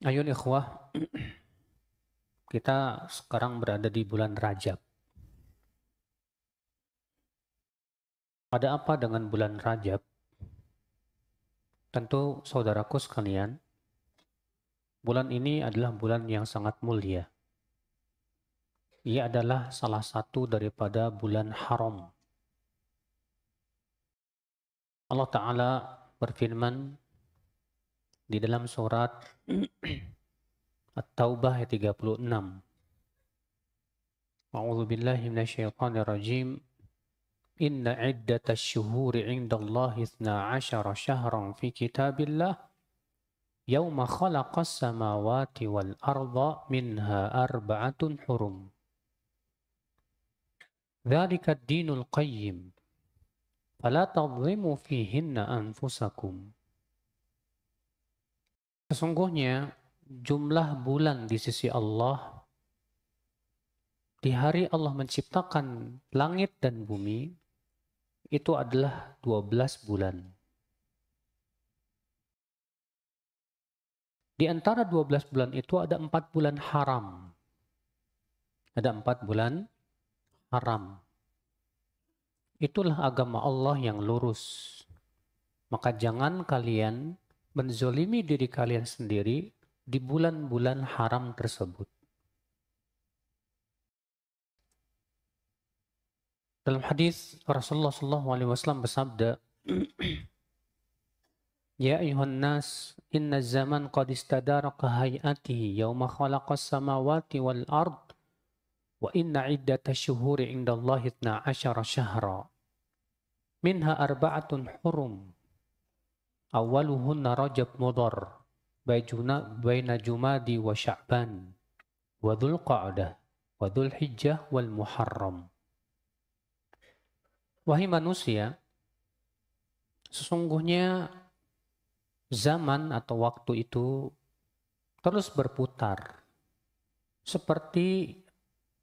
Ayo ikhwah, kita sekarang berada di bulan Rajab. Ada apa dengan bulan Rajab? Tentu saudaraku sekalian, bulan ini adalah bulan yang sangat mulia. Ia adalah salah satu daripada bulan haram. Allah Ta'ala berfirman di dalam surat At-Taubah ayat 36. A'udzu billahi minasyaitonir rajim. Inna iddatash syuhuri 'indallahi 12 syahran fi kitabillah Yauma khalaqas samawati wal arda minha arba'atun hurum. Dzalika ad-dinul qayyim. Fala tadhlimu fihinna anfusakum. Sesungguhnya jumlah bulan di sisi Allah di hari Allah menciptakan langit dan bumi itu adalah 12 bulan. Di antara 12 bulan itu ada 4 bulan haram. Ada 4 bulan haram. Itulah agama Allah yang lurus. Maka jangan kalian menzolimi diri kalian sendiri di bulan-bulan haram tersebut. Dalam hadis Rasulullah SAW bersabda, Ya ayuhan nas, inna zaman qad istadara kahayatihi yawma khalaqas samawati wal ard wa inna iddata syuhuri indallahi 12 syahra minha arba'atun hurum awaluhunna rajab mudhar baina jumadi wa sya'ban wa dhul qa'dah wa dhul hijjah wal muharram. Wahai manusia, sesungguhnya zaman atau waktu itu terus berputar seperti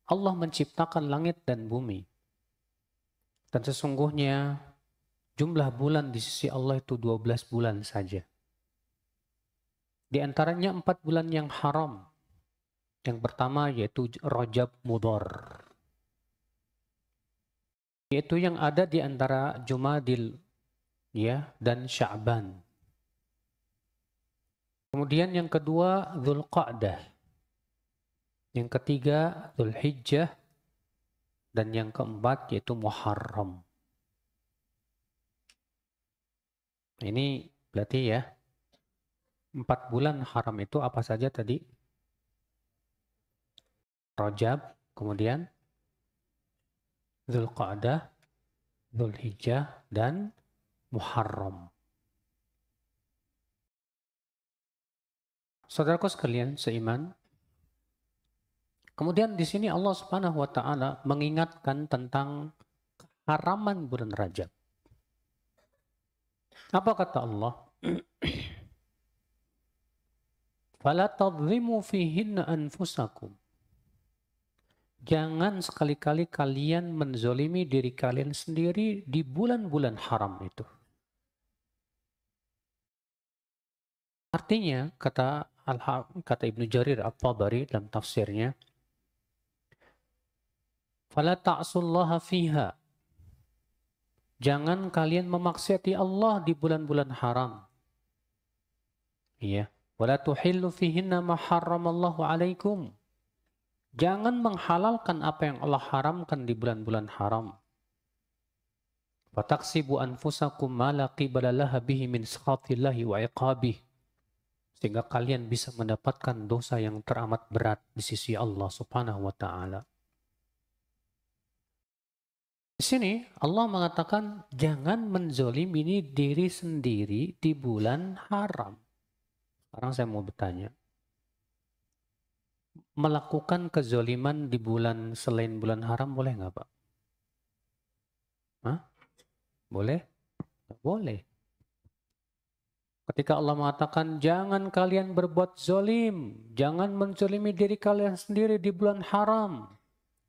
Allah menciptakan langit dan bumi. Dan sesungguhnya jumlah bulan di sisi Allah itu 12 bulan saja. Di antaranya 4 bulan yang haram. Yang pertama yaitu Rajab Mudhar. Yaitu yang ada di antara Jumadil dan Sya'ban. Kemudian yang kedua Dzulqa'dah. Yang ketiga Dzulhijjah. Dan yang keempat yaitu Muharram. Ini berarti ya 4 bulan haram itu apa saja tadi? Rajab, kemudian Dzulqa'dah, Dzulhijjah, dan Muharram. Saudaraku sekalian seiman, kemudian di sini Allah Subhanahu wa taala mengingatkan tentang keharaman bulan Rajab. Apa kata Allah? Fala tadhlimu fihinna anfusakum. Jangan sekali-kali kalian menzolimi diri kalian sendiri di bulan-bulan haram itu. Artinya, kata Ibnu Jarir At-Tabari dalam tafsirnya, Fala ta'sullaha fiha. Jangan kalian memaksiati Allah di bulan-bulan haram. Iya. Wala tuhillu fihinna ma harramallahu alaikum. Jangan menghalalkan apa yang Allah haramkan di bulan-bulan haram. Fataksibu anfusakum ma la qibala laha bihi min sakhatillahi wa iqabih. Sehingga kalian bisa mendapatkan dosa yang teramat berat di sisi Allah Subhanahu wa taala. Di sini Allah mengatakan jangan menzolimi diri sendiri di bulan haram. Sekarang saya mau bertanya. Melakukan kezoliman di bulan selain bulan haram boleh nggak Pak? Hah? Boleh? Nggak boleh. Ketika Allah mengatakan jangan kalian berbuat zolim, jangan menzolimi diri kalian sendiri di bulan haram.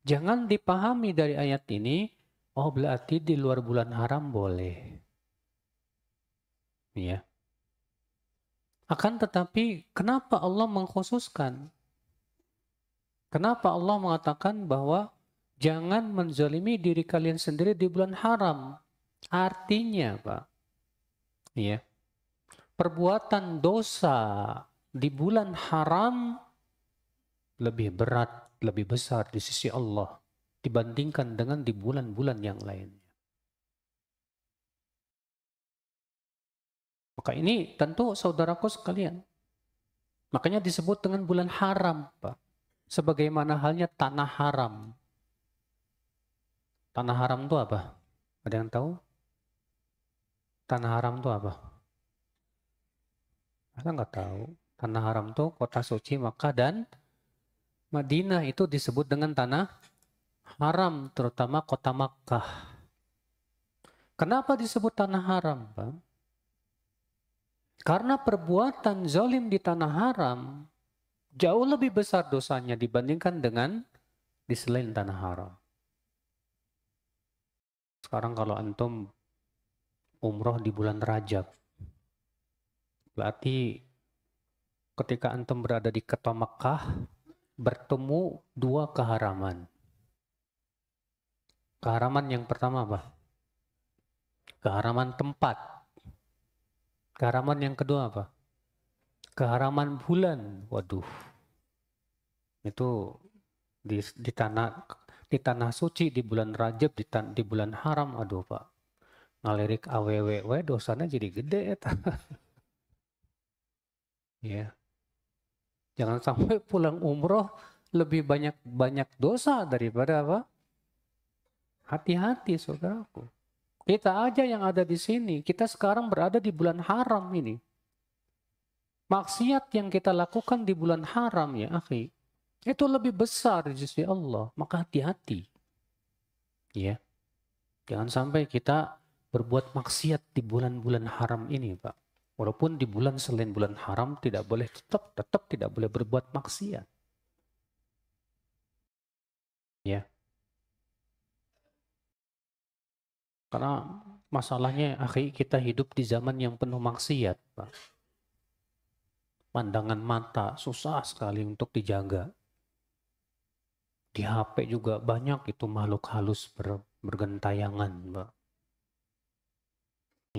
Jangan dipahami dari ayat ini, oh berarti di luar bulan haram boleh. Ya. Akan tetapi, kenapa Allah mengkhususkan? Kenapa Allah mengatakan bahwa jangan menzalimi diri kalian sendiri di bulan haram? Artinya, Pak, ya, perbuatan dosa di bulan haram lebih berat, lebih besar di sisi Allah dibandingkan dengan di bulan-bulan yang lainnya. Maka ini tentu saudaraku sekalian, makanya disebut dengan bulan haram, Pak. Sebagaimana halnya tanah haram. Tanah haram itu apa? Ada yang tahu? Tanah haram itu apa? Ada nggak tahu? Tanah haram itu kota suci Makkah dan Madinah, itu disebut dengan tanah haram, terutama kota Makkah. Kenapa disebut tanah haram, Pak? Karena perbuatan zalim di tanah haram jauh lebih besar dosanya dibandingkan dengan di selain tanah haram. Sekarang kalau antum umroh di bulan Rajab, berarti ketika antum berada di kota Makkah, bertemu dua keharaman. Keharaman yang pertama apa? Keharaman tempat. Keharaman yang kedua apa? Keharaman bulan. Waduh, itu di tanah suci di bulan Rajab, di bulan haram, aduh Pak, ngalirik aww dosanya jadi gede ya. Ya, jangan sampai pulang umroh lebih banyak dosa daripada apa? Hati-hati saudaraku. Kita aja yang ada di sini, kita sekarang berada di bulan haram ini. Maksiat yang kita lakukan di bulan haram ya akhi, itu lebih besar di sisi Allah. Maka hati-hati. Ya, jangan sampai kita berbuat maksiat di bulan-bulan haram ini, Pak. Walaupun di bulan selain bulan haram tidak boleh, tetap tidak boleh berbuat maksiat. Ya. Karena masalahnya akhi, kita hidup di zaman yang penuh maksiat, Pak. Pandangan mata susah sekali untuk dijaga. Di HP juga banyak itu makhluk halus bergentayangan, Pak.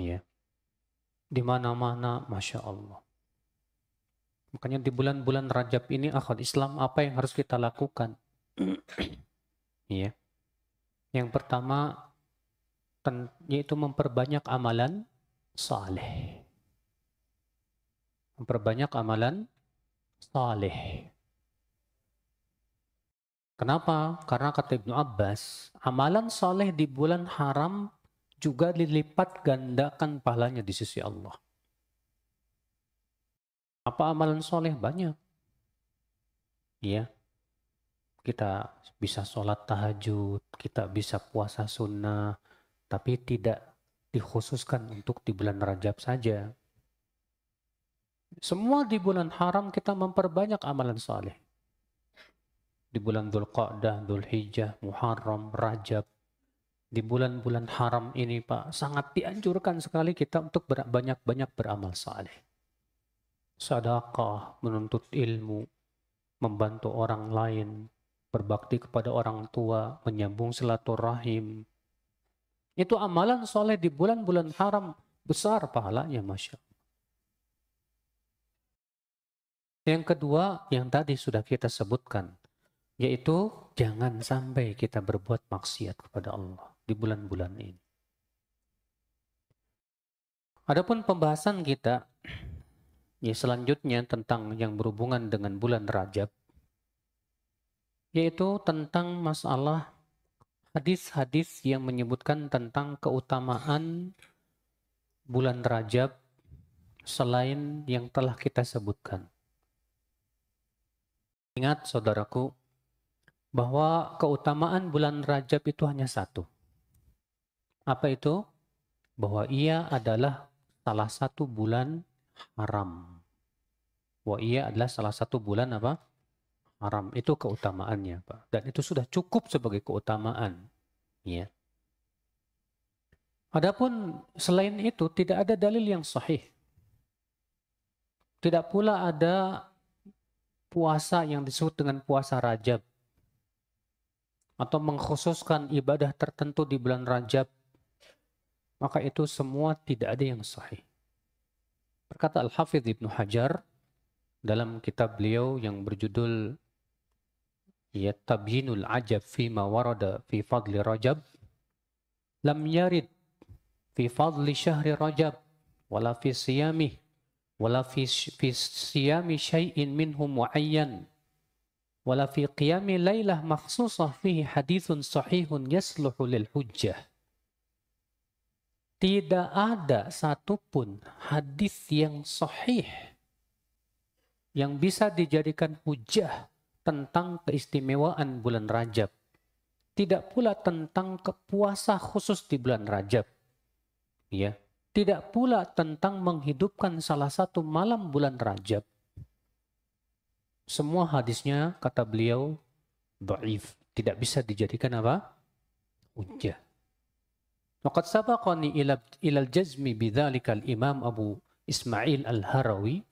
Iya. Di mana-mana, Masya Allah. Makanya di bulan-bulan Rajab ini, akhwat Islam, apa yang harus kita lakukan? Iya. Yang pertama, yaitu memperbanyak amalan saleh. Memperbanyak amalan saleh. Kenapa? Karena kata Ibnu Abbas, amalan saleh di bulan haram juga dilipat gandakan pahalanya di sisi Allah. Apa amalan soleh? Banyak. Ya, kita bisa sholat tahajud, kita bisa puasa sunnah, tapi tidak dikhususkan untuk di bulan Rajab saja. Semua di bulan haram kita memperbanyak amalan soleh. Di bulan Dzulqa'dah, Dzulhijjah, Muharram, Rajab, di bulan-bulan haram ini Pak, sangat dianjurkan sekali kita untuk banyak-banyak beramal saleh. Sedekah, menuntut ilmu, membantu orang lain, berbakti kepada orang tua, menyambung silaturahim. Itu amalan soleh di bulan-bulan haram, besar pahalanya, Masya Allah. Yang kedua, yang tadi sudah kita sebutkan, yaitu jangan sampai kita berbuat maksiat kepada Allah di bulan-bulan ini. Adapun pembahasan kita ya selanjutnya tentang yang berhubungan dengan bulan Rajab, yaitu tentang masalah hadis-hadis yang menyebutkan tentang keutamaan bulan Rajab selain yang telah kita sebutkan. Ingat saudaraku, bahwa keutamaan bulan Rajab itu hanya satu. Apa itu? Bahwa ia adalah salah satu bulan haram. Bahwa ia adalah salah satu bulan apa? Haram. Itu keutamaannya, Pak. Dan itu sudah cukup sebagai keutamaan. Ya. Adapun selain itu tidak ada dalil yang sahih Tidak pula ada puasa yang disebut dengan puasa Rajab, atau mengkhususkan ibadah tertentu di bulan Rajab, maka itu semua tidak ada yang sahih. Berkata Al-Hafidh Ibnu Hajar dalam kitab beliau yang berjudul Tabyinul Ajab Fima Warada Fi Fadli Rajab, lam yarid fi fadli syahri Rajab wala fi siyamih wala fi siyami syai'in minhum muayyan wala fi qiyami laylah makhsusah fihi hadithun sahihun yasluhu lil hujjah. Tidak ada satupun hadis yang sahih yang bisa dijadikan hujjah tentang keistimewaan bulan Rajab. Tidak pula tentang puasa khusus di bulan Rajab. Ya. Tidak pula tentang menghidupkan salah satu malam bulan Rajab. Semua hadisnya, kata beliau, dhaif. Tidak bisa dijadikan apa? Hujjah. Waqad sabaqani ilal jazmi bidzalikal Imam Abu Ismail Al-Harawi.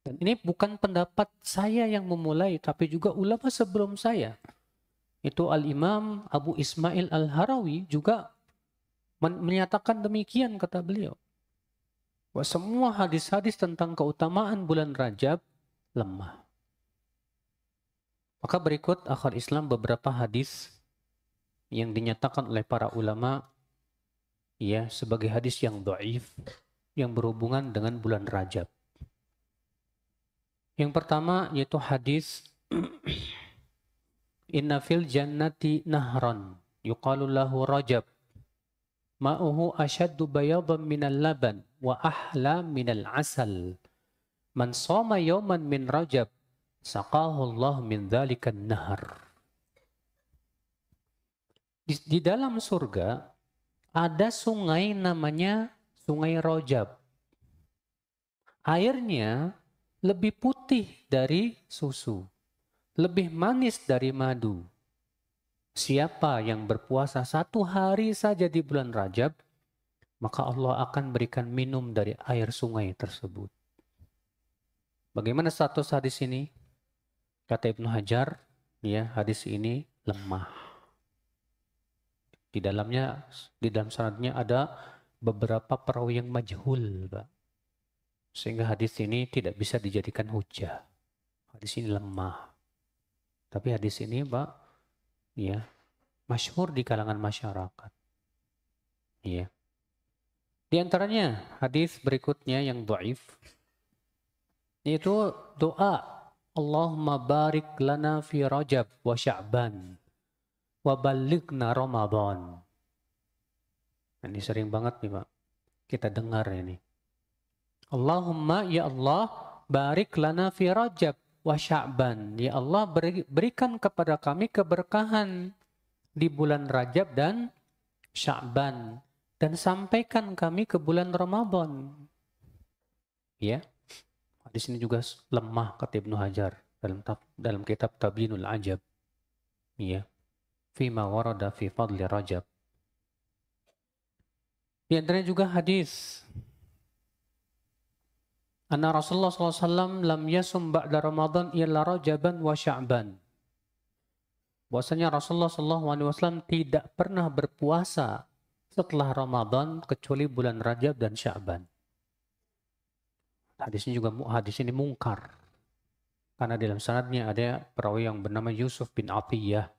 Dan ini bukan pendapat saya yang memulai, tapi juga ulama sebelum saya. Itu Al-Imam Abu Ismail Al-Harawi juga menyatakan demikian, kata beliau. Bahwa semua hadis-hadis tentang keutamaan bulan Rajab lemah. Maka berikut akhir Islam beberapa hadis yang dinyatakan oleh para ulama ya sebagai hadis yang dhaif yang berhubungan dengan bulan Rajab. Yang pertama yaitu hadis Inna fil jannati nahran yuqalu lahu Rajab ma'uhu ashaddu bayadan minal laban wa ahla minal asal man shoma yawman min Rajab saqahu Allah min dzalikan nahar. Di dalam surga ada sungai namanya Sungai Rajab. Airnya lebih putih dari susu, lebih manis dari madu. Siapa yang berpuasa 1 hari saja di bulan Rajab, maka Allah akan berikan minum dari air sungai tersebut. Bagaimana status hadis ini? Kata Ibnu Hajar, ya hadis ini lemah. Di dalam sanadnya ada beberapa perawi yang majhul, Pak. Sehingga hadis ini tidak bisa dijadikan hujjah. Hadis ini lemah. Tapi hadis ini, Pak, ya, masyhur di kalangan masyarakat. Ya. Di antaranya hadis berikutnya yang dhaif yaitu doa Allahumma barik lana fi Rajab wa Sya'ban wa ballighna Ramadan. Ini sering banget nih, Pak. Kita dengar ini. Allahumma ya Allah barik lana fi Rajab wa Sya'ban. Ya Allah berikan kepada kami keberkahan di bulan Rajab dan Sya'ban dan sampaikan kami ke bulan Ramadan. Ya. Hadis ini juga lemah kata Ibnu Hajar dalam kitab Tabyinul Ajab. Ya. Fima warada fi fadli Rajab. Di antaranya juga hadis anna Rasulullah SAW lam yasum ba'da Ramadan illa Rajaban wa Sya'ban. Bahwasanya Rasulullah SAW tidak pernah berpuasa setelah Ramadan kecuali bulan Rajab dan Sya'ban. Hadis ini mungkar. Karena dalam sanadnya ada perawi yang bernama Yusuf bin Atiyah.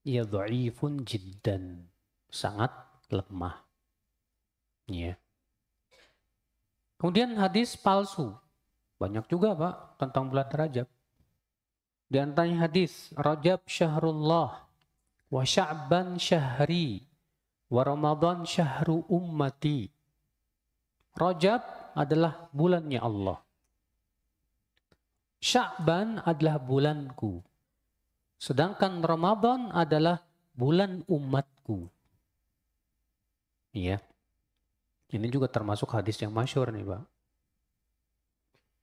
Ia dhaifun jiddan. Sangat lemah. Ya. Kemudian hadis palsu. Banyak juga, Pak, tentang bulan Rajab. Di antaranya hadis Rajab syahrullah wa Sya'ban syahri wa Ramadan syahru ummati. Rajab adalah bulannya Allah. Sya'ban adalah bulanku. Sedangkan Ramadan adalah bulan umatku. Iya. Ini juga termasuk hadis yang masyhur nih, Pak.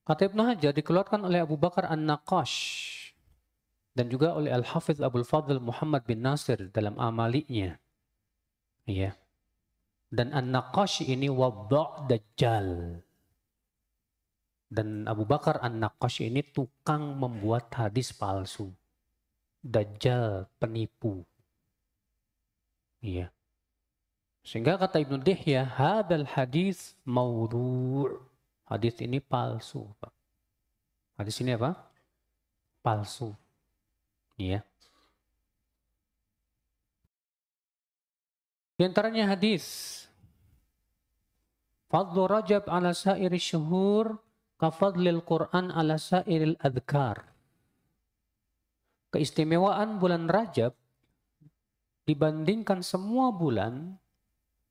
Kata Ibnu Hajar dikeluarkan oleh Abu Bakar An-Naqash dan juga oleh Al-Hafidh Abdul Fadl Muhammad bin Nasir dalam Amali'nya. Iya. Dan An-Naqash ini wadda' dajjal. Dan Abu Bakar An-Naqash ini tukang membuat hadis palsu. Dajjal, penipu. Iya. Sehingga kata Ibnu Dihya, hadal hadis maudhu'. Hadis ini palsu. Hadis ini apa? Palsu. Iya. Di antaranya hadis Fadlu Rajab ala sa'iri syuhur kafadlil Quran ala sa'iril adhkar. Keistimewaan bulan Rajab dibandingkan semua bulan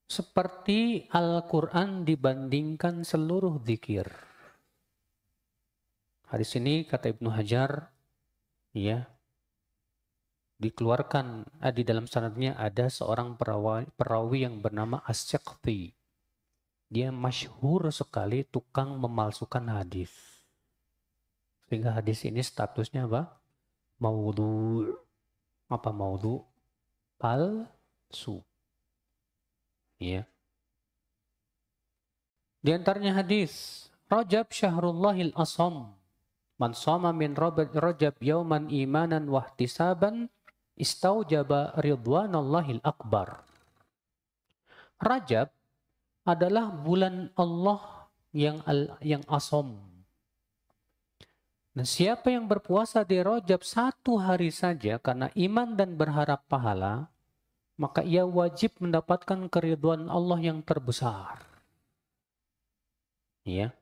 seperti Al-Quran dibandingkan seluruh zikir. Hadis ini kata Ibnu Hajar, ya, dikeluarkan di dalam sanadnya ada seorang perawi yang bernama As-Siqti. Dia masyhur sekali tukang memalsukan hadis. Sehingga hadis ini statusnya apa? Maudhu'. Apa maudhu'? Palsu. Ya. Di antaranya hadis Rajab Syahrullahil Asam. Man shoma min Rajab yauman imanan wahtisaban istaujaba ridwanallahil akbar. Rajab adalah bulan Allah yang asam. Nah, siapa yang berpuasa di Rajab 1 hari saja karena iman dan berharap pahala, maka ia wajib mendapatkan keridhaan Allah yang terbesar. Ya.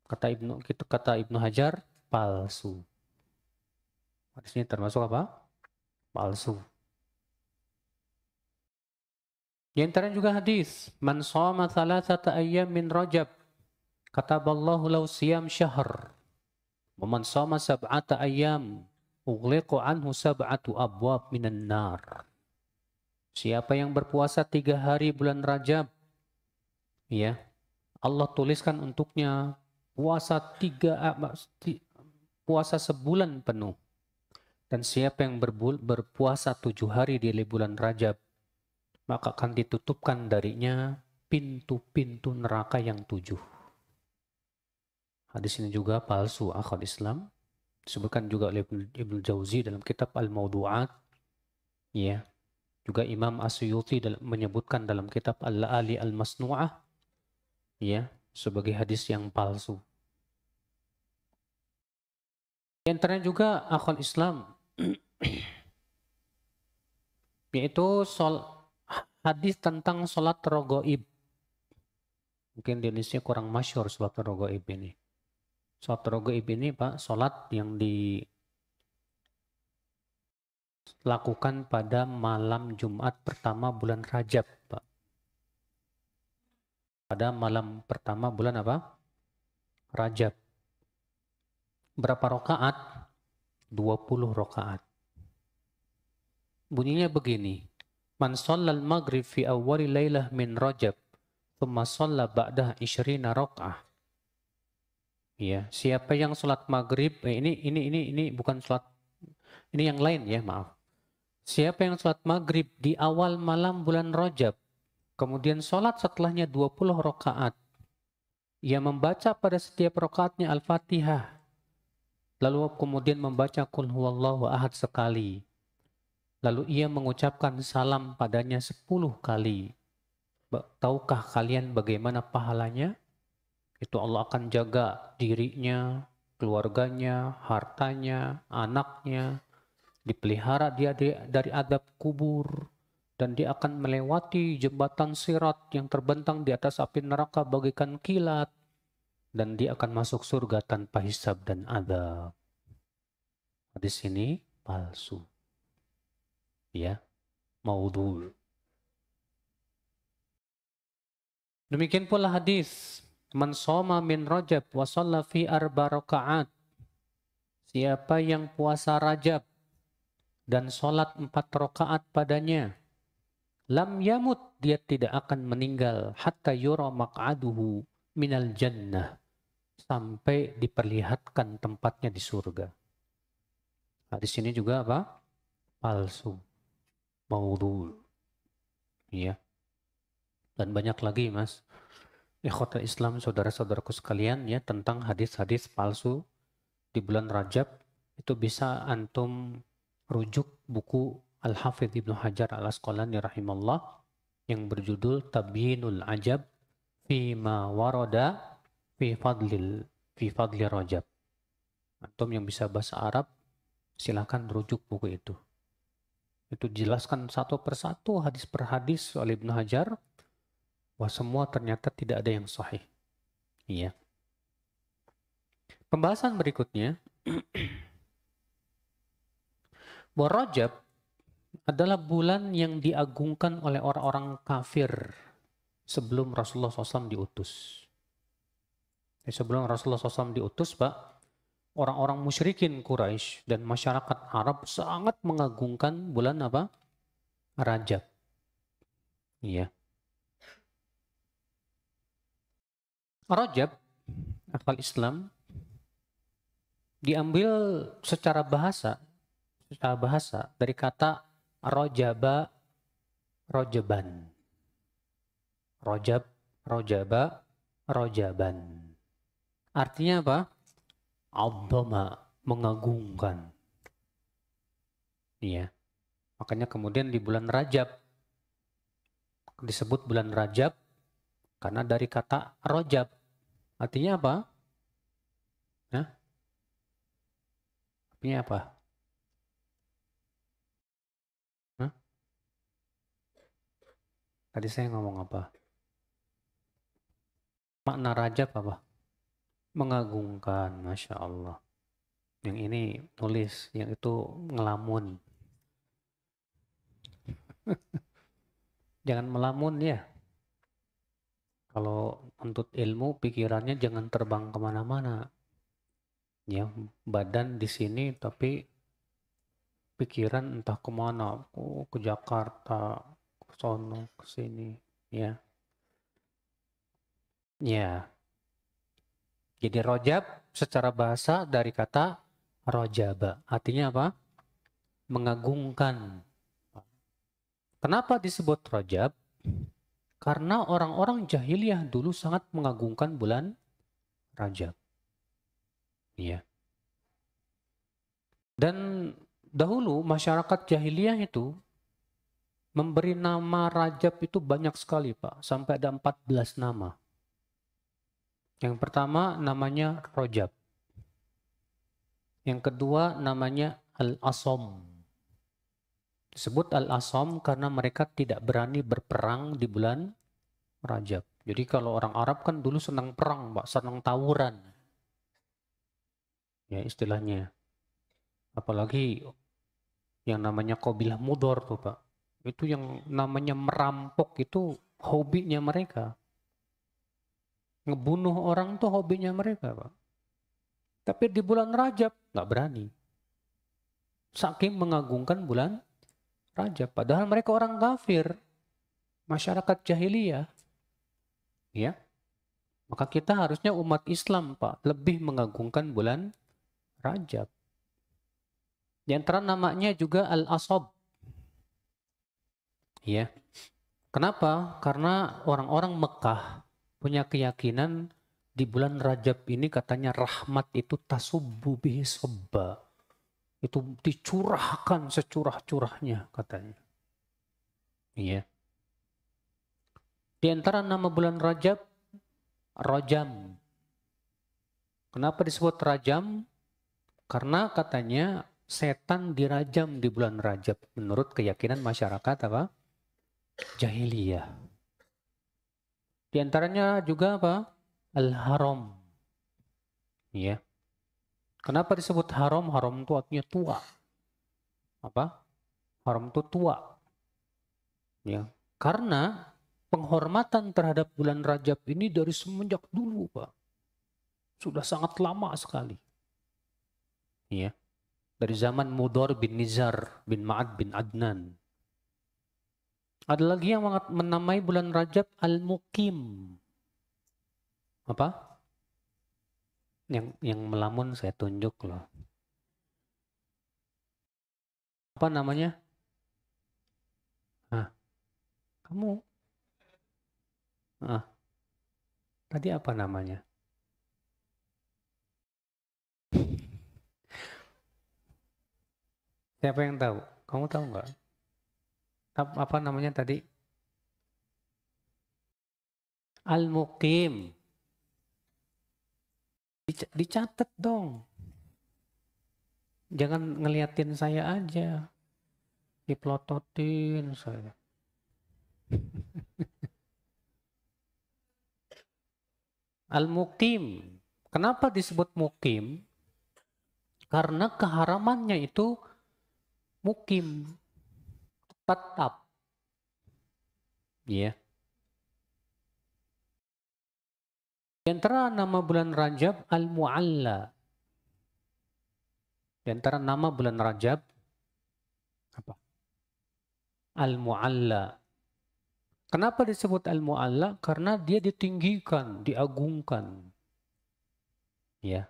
Kata Ibnu Hajar, palsu. Hadis ini termasuk apa? Palsu. Di antaranya juga hadis, man shoma thalathata ayyam min Rajab, kataballahu lahu siyam syahr. Wa man shoma sab'ata ayyam, ughliqu anhu sab'atu abwab minan nar. Siapa yang berpuasa 3 hari bulan Rajab, ya, Allah tuliskan untuknya puasa sebulan penuh. Dan siapa yang berpuasa 7 hari di bulan Rajab, maka akan ditutupkan darinya pintu-pintu neraka yang 7. Hadis ini juga palsu, akhwat Islam. Disebutkan juga oleh Ibnu Jauzi dalam kitab Al-Mawdu'at. Ya. Juga Imam As-Suyuti menyebutkan dalam kitab Al-La'ali Al-Masnu'ah, ya, sebagai hadis yang palsu. Di antaranya juga akhwat Islam, yaitu hadis tentang sholat rogoib. Mungkin di Indonesia kurang masyhur sholat rogoib ini. Sholat rogoib ini Pak, sholat yang dilakukan pada malam Jumat pertama bulan Rajab, Pak. Pada malam pertama bulan apa? Rajab. Berapa rakaat? 20 rakaat. Bunyinya begini. Man shallal maghrib fi awwali lailah min Rajab, thumma shalla ba'dah 20 rakaah. Ya, siapa yang salat maghrib, ini bukan salat, ini yang lain ya, maaf. Siapa yang salat maghrib di awal malam bulan Rajab, kemudian salat setelahnya 20 rakaat, ia membaca pada setiap rakaatnya Al-Fatihah, lalu kemudian membaca Qul huwallahu ahad sekali. Lalu ia mengucapkan salam padanya 10 kali. Tahukah kalian bagaimana pahalanya? Itu Allah akan jaga dirinya, keluarganya, hartanya, anaknya, dipelihara dia dari adab kubur, dan dia akan melewati jembatan sirat yang terbentang di atas api neraka bagaikan kilat, dan dia akan masuk surga tanpa hisab dan adab. Hadis ini palsu. Ya, maudhu'. Demikian pula hadis man shoma min Rajab wa shalla fi 4 rakaat. Siapa yang puasa Rajab dan sholat 4 rakaat padanya, lam yamut, dia tidak akan meninggal hatta yura maq'aduhu minal jannah, sampai diperlihatkan tempatnya di surga. Hadis ini juga apa? Palsu. Maudhu'. Ya. Dan banyak lagi, Mas. Ikhwatul Islam, saudara-saudaraku sekalian, ya, tentang hadis-hadis palsu di bulan Rajab, itu bisa antum rujuk buku Al-Hafidh Ibnu Hajar Al-Asqalani rahimahullah yang berjudul Tabyinul Ajab Fima Warada fi Fadli Rajab. Antum yang bisa bahasa Arab, silakan rujuk buku itu. Itu dijelaskan satu persatu, hadis per hadis oleh Ibnu Hajar, bahwa semua ternyata tidak ada yang sahih. Iya. Pembahasan berikutnya, bahwa Rajab adalah bulan yang diagungkan oleh orang-orang kafir sebelum Rasulullah SAW diutus. Sebelum Rasulullah SAW diutus, Pak, orang-orang musyrikin Quraisy dan masyarakat Arab sangat mengagungkan bulan apa? Rajab. Iya. Rajab, akal Islam, diambil secara bahasa dari kata rojaba, rojaban. Rojab, rojaba, rojaban. Artinya apa? Abdoma, mengagungkan. Iya. Makanya kemudian di bulan Rajab disebut bulan Rajab karena dari kata rojab. Artinya apa? Hah? Artinya apa? Hah? Tadi saya ngomong apa? Makna Rajab apa? Mengagungkan, Masya Allah. Yang ini tulis, yang itu ngelamun. Jangan melamun ya. Kalau untuk ilmu, pikirannya jangan terbang kemana-mana. Ya, badan di sini, tapi pikiran entah kemana. Oh, ke Jakarta, ke sono, ke sini. Ya, ya. Jadi rojab secara bahasa dari kata rojaba. Artinya apa? Mengagungkan. Kenapa disebut rojab? Karena orang-orang jahiliyah dulu sangat mengagungkan bulan Rajab. Ya. Dan dahulu masyarakat jahiliyah itu memberi nama Rajab itu banyak sekali, Pak. Sampai ada 14 nama. Yang pertama namanya Rojab. Yang kedua namanya Al-Asom. Disebut Al-Asom karena mereka tidak berani berperang di bulan Rajab. Jadi kalau orang Arab kan dulu senang perang, Pak, senang tawuran. Ya istilahnya. Apalagi yang namanya Qabilah Mudor tuh, Pak. Itu yang namanya merampok itu hobinya mereka. Ngebunuh orang tuh hobinya mereka, Pak. Tapi di bulan Rajab nggak berani. Saking mengagungkan bulan Rajab. Padahal mereka orang kafir. Masyarakat jahiliyah. Ya. Maka kita harusnya umat Islam, Pak, lebih mengagungkan bulan Rajab. Di antara namanya juga Al-Asab. Ya. Kenapa? Karena orang-orang Mekah punya keyakinan di bulan Rajab ini katanya rahmat itu tasubbu bihi sabba. Itu dicurahkan securah-curahnya katanya. Iya. Di antara nama bulan Rajab, Rajam. Kenapa disebut Rajam? Karena katanya setan dirajam di bulan Rajab menurut keyakinan masyarakat apa? Jahiliyah. Di antaranya juga apa? Al-Haram. Ya. Kenapa disebut haram? Haram itu artinya tua. Apa? Haram itu tua. Ya. Karena penghormatan terhadap bulan Rajab ini dari semenjak dulu, Pak. Sudah sangat lama sekali. Ya. Dari zaman Mudor bin Nizar bin Ma'ad bin Adnan. Ada lagi yang menamai bulan Rajab Al-Muqim. Apa? Yang melamun saya tunjuk loh. Apa namanya? Kamu? Tadi apa namanya? Siapa yang tahu? Kamu tahu nggak? Apa namanya tadi? Al-Muqim. Dicatat dong. Jangan ngeliatin saya aja. Dipelototin saya. Al-Muqim. Kenapa disebut Muqim? Karena keharamannya itu mukim, tetap. Ya. Di antara nama bulan Rajab Al-Mu'alla. Di antara nama bulan Rajab apa? Al-Mu'alla. Kenapa disebut Al-Mu'alla? Karena dia ditinggikan, diagungkan. Ya.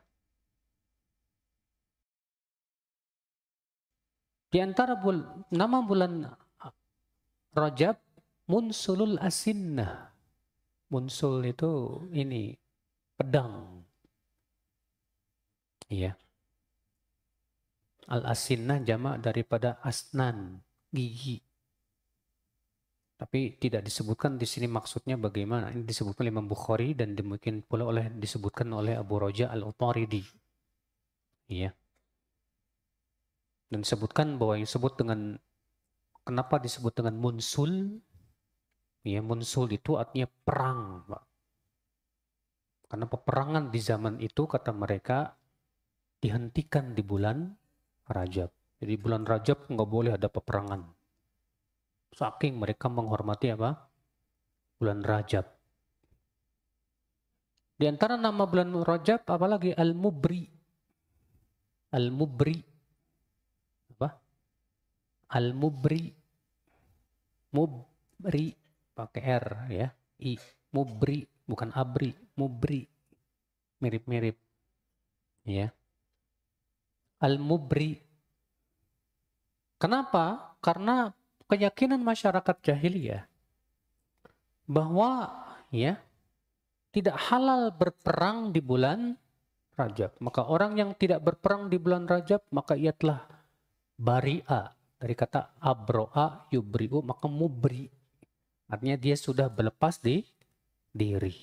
Di antara nama bulan Rajab Munsulul Asinnah. Munsul itu ini pedang. Iya. Al-Asinnah jamak daripada asnan, gigi. Tapi tidak disebutkan di sini maksudnya bagaimana. Ini disebutkan oleh Imam Bukhari dan demikian pula disebutkan oleh Abu Raja Al-Utaridi. Iya. Dan disebutkan bahwa yang disebut dengan kenapa disebut dengan munsul? Ya, munsul itu artinya perang, Pak. Karena peperangan di zaman itu kata mereka dihentikan di bulan Rajab. Jadi bulan Rajab nggak boleh ada peperangan. Saking mereka menghormati apa? Bulan Rajab. Di antara nama bulan Rajab apalagi Al-Mubri. Al-Mubri. Apa? Al-Mubri. Mubri pakai R ya. I. Mubri bukan abri, mubri. Mirip-mirip. Ya. Al-Mubri. Kenapa? Karena keyakinan masyarakat jahiliyah bahwa ya tidak halal berperang di bulan Rajab. Maka orang yang tidak berperang di bulan Rajab maka ia telah bari'a dari kata abro'a yubri'u maka mubri. Artinya dia sudah berlepas diri.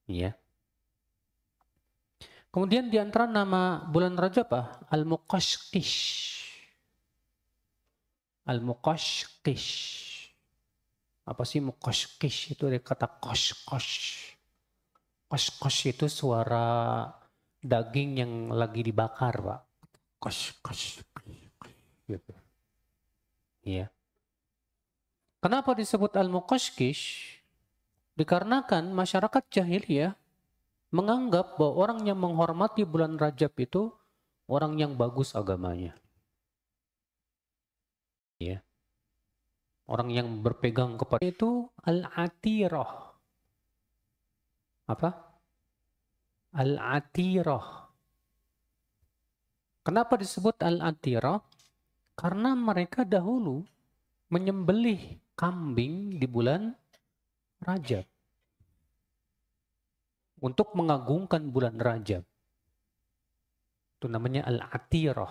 Ya. Kemudian di antara nama bulan Rajab Al-Muqashqish. Al-Muqashqish. Apa sih Muqashqish? Itu dari kata kosh-kosh. Kosh-kosh itu suara daging yang lagi dibakar, Pak. Kosh-kosh. Gitu. Iya. Kenapa disebut Al-Muqashqish? Dikarenakan masyarakat jahiliyah menganggap bahwa orang yang menghormati bulan Rajab itu orang yang bagus agamanya. Ya. Orang yang berpegang kepada itu al-atirah. Apa? Al-atirah. Kenapa disebut al-atirah? Karena mereka dahulu menyembelih kambing di bulan Rajab. Untuk mengagungkan bulan Rajab. Itu namanya al-atirah.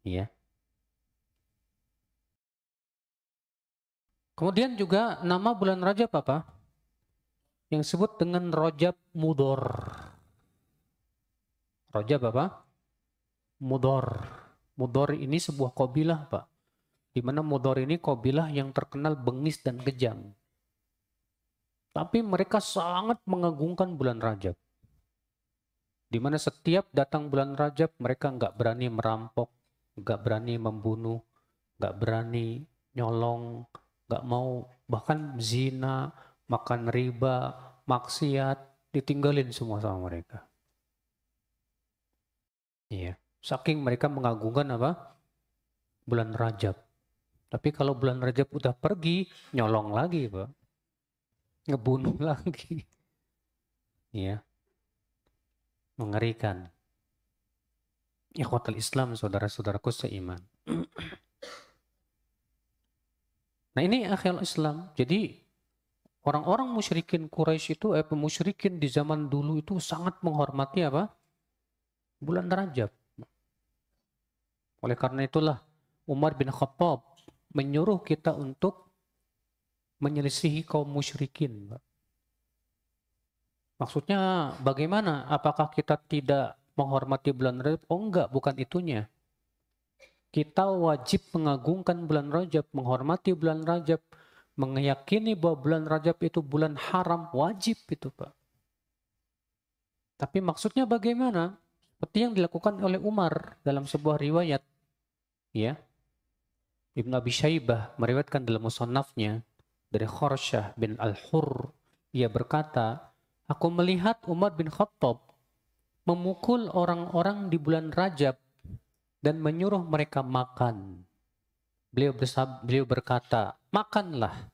Ya. Kemudian juga nama bulan Rajab apa? Yang disebut dengan Rajab Mudhar. Rajab apa? Mudhar. Mudhar ini sebuah kabilah, Pak. Di mana Mudhar ini kabilah yang terkenal bengis dan kejam. Tapi mereka sangat mengagungkan bulan Rajab. Di mana setiap datang bulan Rajab mereka nggak berani merampok, nggak berani membunuh, nggak berani nyolong, nggak mau bahkan zina, makan riba, maksiat, ditinggalin semua sama mereka. Iya. Saking mereka mengagungkan apa? Bulan Rajab. Tapi kalau bulan Rajab udah pergi, nyolong lagi, Pak. Ngebunuh lagi. Iya. Mengerikan. Ikhwatul Islam, saudara-saudaraku seiman. Nah ini akhir Islam. Jadi Orang-orang musyrikin Quraisy itu, musyrikin di zaman dulu itu sangat menghormati apa? Bulan Rajab. Oleh karena itulah Umar bin Khattab menyuruh kita untuk menyelisihi kaum musyrikin. Maksudnya bagaimana? Apakah kita tidak menghormati bulan Rajab? Oh enggak, bukan itunya. Kita wajib mengagungkan bulan Rajab, menghormati bulan Rajab, meyakini bahwa bulan Rajab itu bulan haram, wajib itu Pak. Tapi maksudnya bagaimana? Seperti yang dilakukan oleh Umar dalam sebuah riwayat. Ya, Ibn Abi Syaibah meriwayatkan dalam musannafnya dari Khursyah bin Al-Hurr. Ia berkata, aku melihat Umar bin Khattab memukul orang-orang di bulan Rajab dan menyuruh mereka makan. Beliau berkata, makanlah.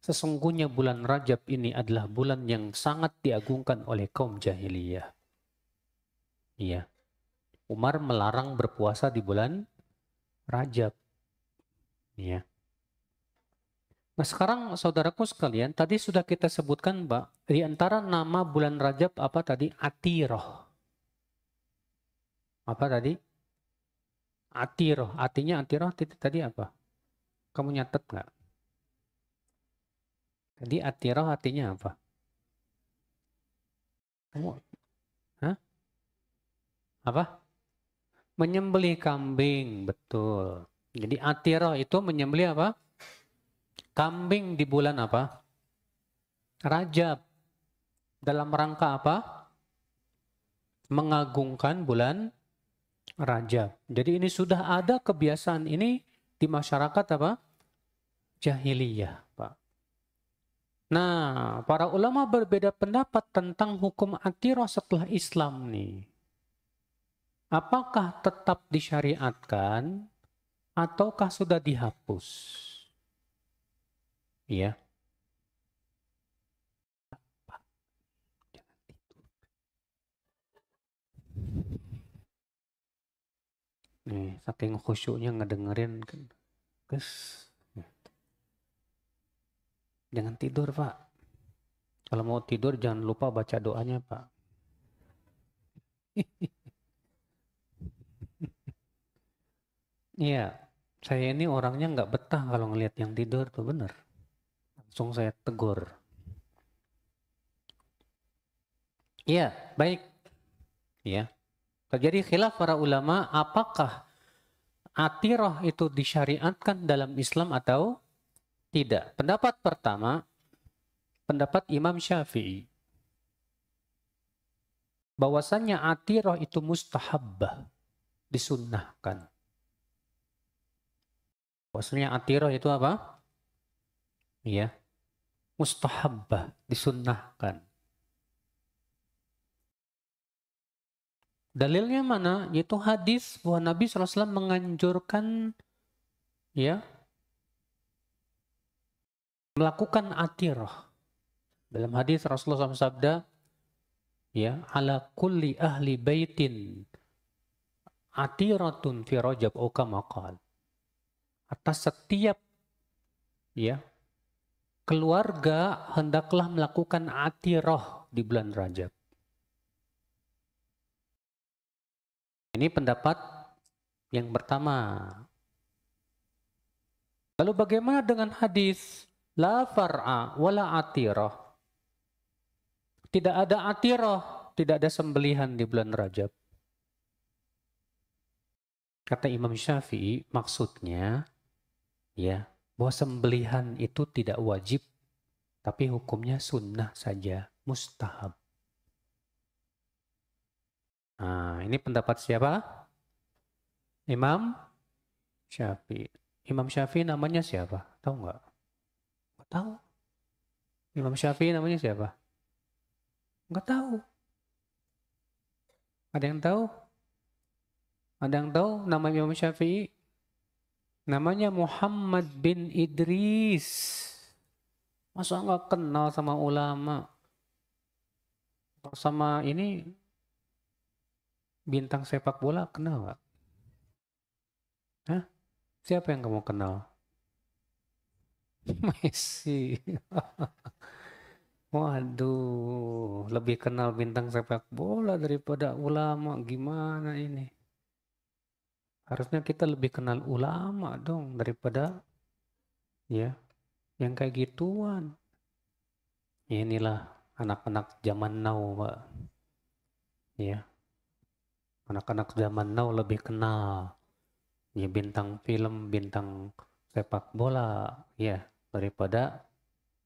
Sesungguhnya bulan Rajab ini adalah bulan yang sangat diagungkan oleh kaum jahiliyah. Iya. Umar melarang berpuasa di bulan Rajab. Iya. Nah sekarang saudaraku sekalian, tadi sudah kita sebutkan Mbak, di antara nama bulan Rajab apa tadi? Atiroh. Apa tadi? Atiroh. Artinya Atiroh tadi apa? Kamu nyatet nggak? Tadi Atiroh artinya apa? Kamu, hah? Apa? Menyembelih kambing, betul. Jadi Atiroh itu menyembelih apa? Kambing di bulan apa? Rajab. Dalam rangka apa? Mengagungkan bulan Rajab. Jadi ini sudah ada kebiasaan ini di masyarakat apa? Jahiliyah, Pak. Nah, para ulama berbeda pendapat tentang hukum Atiroh setelah Islam nih. Apakah tetap disyariatkan ataukah sudah dihapus? Iya. Nih, saking khusyuknya ngedengerin kan. Guys, jangan tidur, Pak. Kalau mau tidur jangan lupa baca doanya, Pak. Iya, saya ini orangnya nggak betah kalau ngelihat yang tidur tuh bener. Langsung saya tegur. Iya, baik. Ya, terjadi khilaf para ulama apakah Atiroh itu disyariatkan dalam Islam atau tidak. Pendapat pertama, pendapat Imam Syafi'i. Bahwasannya Atiroh itu mustahabbah, disunnahkan. Bahwasanya Atiroh itu apa? Iya, mustahabbah, disunnahkan. Dalilnya mana? Yaitu hadis bahwa Nabi SAW menganjurkan ya melakukan Atiroh. Dalam hadis Rasulullah SAW sabda, ya, ala kulli ahli baitin atiratun fi Rajab au kama qala. Atas setiap ya keluarga hendaklah melakukan Atiroh di bulan Rajab. Ini pendapat yang pertama. Lalu bagaimana dengan hadis la far'a wala Atiroh? Tidak ada Atiroh, tidak ada sembelihan di bulan Rajab. Kata Imam Syafi'i, maksudnya ya bahwa sembelihan itu tidak wajib, tapi hukumnya sunnah saja, mustahab. Nah, ini pendapat siapa? Imam Syafi'i. Imam Syafi'i namanya siapa? Tahu nggak? Nggak tahu. Imam Syafi'i namanya siapa? Nggak tahu. Ada yang tahu? Ada yang tahu nama Imam Syafi'i? Namanya Muhammad bin Idris. Masa nggak kenal sama ulama? Sama ini bintang sepak bola kenal nggak? Hah? Siapa yang kamu kenal? Messi. Waduh, lebih kenal bintang sepak bola daripada ulama. Gimana ini? Harusnya kita lebih kenal ulama dong daripada ya yang kayak gituan. Ya, inilah anak-anak zaman now, Pak. Ya, anak-anak zaman now lebih kenal ya bintang film, bintang sepak bola ya daripada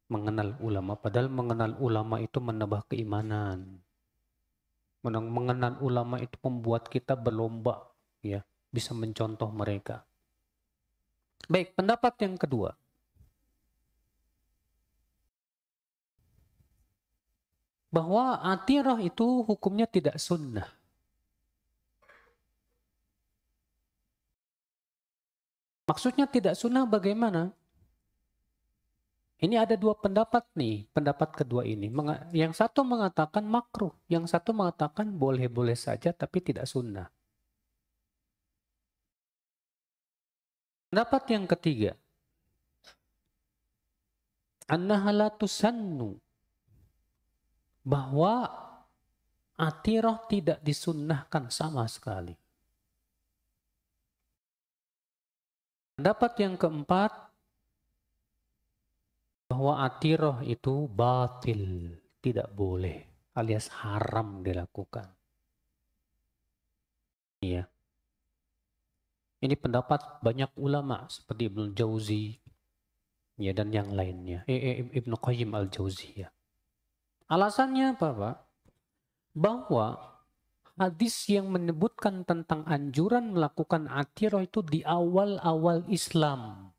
mengenal ulama. Padahal mengenal ulama itu menambah keimanan. Mengenal ulama itu membuat kita berlomba ya, bisa mencontoh mereka. Baik, pendapat yang kedua. Bahwa atirah itu hukumnya tidak sunnah. Maksudnya tidak sunnah bagaimana? Ini ada dua pendapat nih, pendapat kedua ini. Yang satu mengatakan makruh, yang satu mengatakan boleh-boleh saja tapi tidak sunnah. Pendapat yang ketiga, annaha la tusannu, bahwa atirah tidak disunnahkan sama sekali. Pendapat yang keempat, bahwa atirah itu batil, tidak boleh, alias haram dilakukan. Iya. Ini pendapat banyak ulama seperti Ibnu Jauzi ya dan yang lainnya. Ibnu Qayyim al-Jauziyah. Alasannya apa, Pak? Bahwa hadis yang menyebutkan tentang anjuran melakukan atirah itu di awal-awal Islam.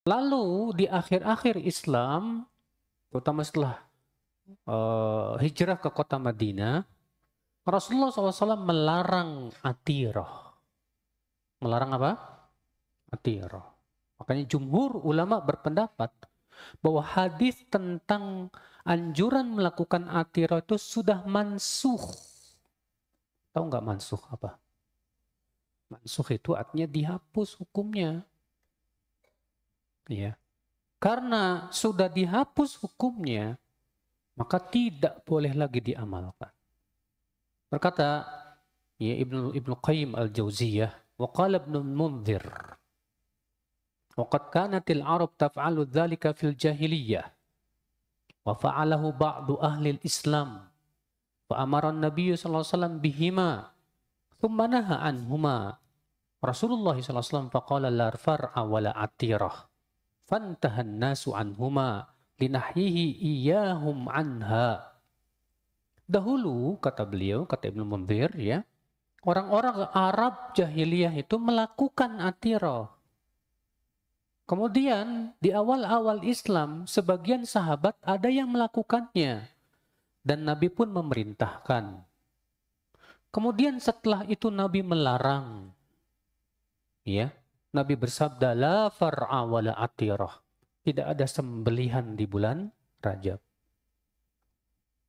Lalu di akhir-akhir Islam, terutama setelah hijrah ke kota Madinah, Rasulullah SAW melarang atirah. Melarang apa? Atirah. Makanya jumhur ulama berpendapat bahwa hadis tentang anjuran melakukan atirah itu sudah mansuh. Tahu nggak mansuh apa? Mansuh itu artinya dihapus hukumnya. Ya. Karena sudah dihapus hukumnya, maka tidak boleh lagi diamalkan. Berkata ya Ibnu Qayyim al-Jauziyah, wa qala Ibnu Munzir, wa qad kanatil Arab taf'alu dzalika fil jahiliyah wa fa'alahu ba'du ahli al-Islam fa amara an-nabiy sallallahu alaihi wasallam bihima thumma naha anhuma Rasulullah sallallahu alaihi wasallam faqala la far'a wala atirah fantaha an-nasu anhuma linahyihi iyahum anha. Dahulu, kata beliau, kata Ibnu Munzir, ya, orang-orang Arab jahiliyah itu melakukan atirah. Kemudian di awal-awal Islam, sebagian sahabat ada yang melakukannya. Dan Nabi pun memerintahkan. Kemudian setelah itu Nabi melarang. Ya, Nabi bersabda, la far'a wala atirah. Tidak ada sembelihan di bulan Rajab.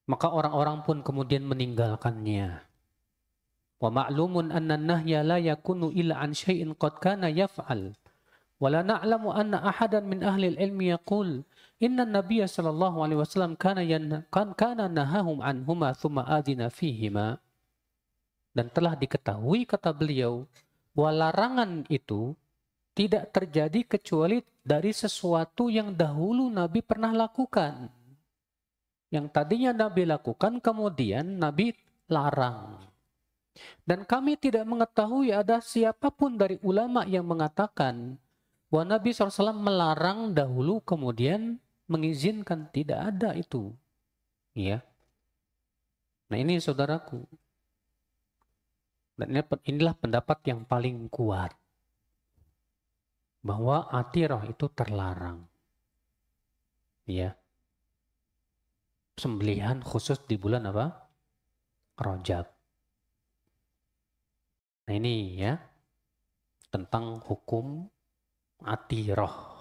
Maka orang-orang pun kemudian meninggalkannya. Wa ma'lumun anna nahya la yakunu illa an syai'in qad kana yaf'al. Wa la na'lamu anna ahadan min ahli al-ilmi yaqul inna an-nabiy sallallahu alaihi wasallam kana nahahum anhuma thumma adina fihima. Dan telah diketahui, kata beliau, bahwa larangan itu tidak terjadi kecuali dari sesuatu yang dahulu Nabi pernah lakukan. Yang tadinya Nabi lakukan, kemudian Nabi larang. Dan kami tidak mengetahui ada siapapun dari ulama yang mengatakan bahwa Nabi SAW melarang dahulu kemudian mengizinkan. Tidak ada itu. Ya. Nah ini saudaraku. Dan inilah pendapat yang paling kuat. Bahwa atirah itu terlarang. Ya. Sembelihan khusus di bulan apa? Rajab. Nah ini ya. Tentang hukum atirah.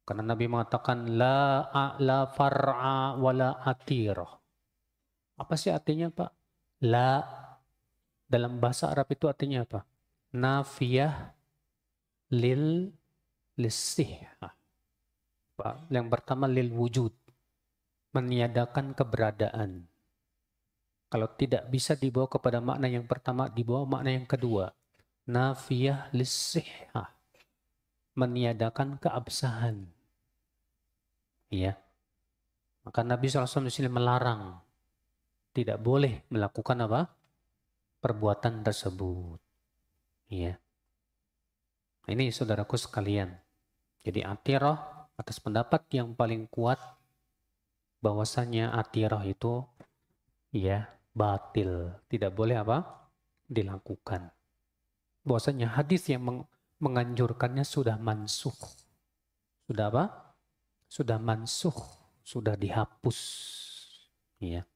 Karena Nabi mengatakan la far'a wala atirah. Apa sih artinya, Pak? La dalam bahasa Arab itu artinya apa? Nafiyah lil lisihah. Pak. Yang pertama lil wujud, meniadakan keberadaan. Kalau tidak bisa dibawa kepada makna yang pertama, dibawa makna yang kedua. Nafiyah lissihah, meniadakan keabsahan. Ya. Maka Nabi SAW melarang, tidak boleh melakukan apa? Perbuatan tersebut. Ya. Ini saudaraku sekalian. Jadi atirah atas pendapat yang paling kuat bahwasanya atirah itu ya batil, tidak boleh apa? Dilakukan. Bahwasanya hadis yang menganjurkannya sudah mansuh. Sudah apa? Sudah mansuh, sudah dihapus. Ya.